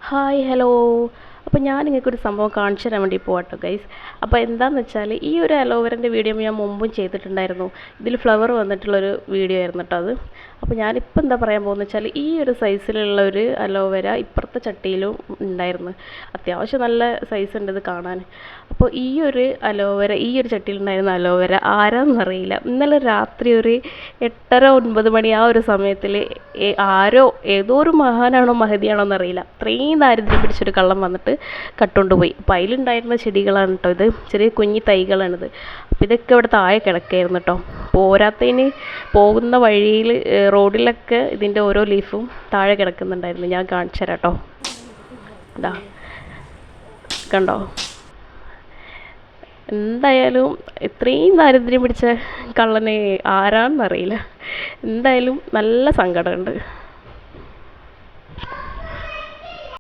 Hi hello. അപ്പോൾ ഞാൻ നിങ്ങൾക്കൊരു സംഭവം കാണിച്ചു തരാൻ വേണ്ടി പോവാട്ടോ ഗൈസ്. അപ്പോൾ എന്താണെന്ന് വെച്ചാൽ ഈ ഒരു അലോവേരൻ്റെ വീഡിയോ ഞാൻ മുമ്പും ചെയ്തിട്ടുണ്ടായിരുന്നു. ഇതിൽ ഫ്ലവർ വന്നിട്ടുള്ളൊരു വീഡിയോ ആയിരുന്നു കേട്ടോ അത്. അപ്പോൾ ഞാനിപ്പോൾ എന്താ പറയാൻ പോകുന്നത് വെച്ചാൽ ഈ ഒരു സൈസിലുള്ള ഒരു അലോവേര ഇപ്പുറത്തെ ചട്ടിയിലും ഉണ്ടായിരുന്നു. അത്യാവശ്യം നല്ല സൈസ് ഉണ്ട് ഇത് കാണാൻ. അപ്പോൾ ഈ ഒരു അലോവേര ഈ ഒരു ചട്ടിയിലുണ്ടായിരുന്ന അലോവേര ആരാന്നറിയില്ല, ഇന്നലെ രാത്രി ഒരു 8:30-9 മണി ആ ഒരു സമയത്തിൽ ആരോ ഏതോ ഒരു മഹാനാണോ മഹതിയാണോ എന്നറിയില്ല, അത്രയും ദാരിദ്ര്യം പിടിച്ചൊരു കള്ളം വന്നിട്ട് കട്ടുകൊണ്ട് പോയി. അപ്പോൾ അതിലുണ്ടായിരുന്ന ചെടികളാണ് കേട്ടോ ഇത്, ചെറിയ കുഞ്ഞി തൈകളാണിത്. അപ്പോൾ ഇതൊക്കെ ഇവിടെ താഴെ കിടക്കുകയായിരുന്നു കേട്ടോ. പോരാത്തതിന് പോകുന്ന വഴിയിൽ റോഡിലൊക്കെ ഇതിൻ്റെ ഓരോ ലീഫും താഴെ കിടക്കുന്നുണ്ടായിരുന്നു. ഞാൻ കാണിച്ചു തരാം കേട്ടോ. ഇതാ കണ്ടോ. എന്തായാലും ഇത്രയും ദാരിദ്ര്യം പിടിച്ച കള്ളനെ ആരാന്നറിയില്ല. എന്തായാലും നല്ല സങ്കടമുണ്ട്.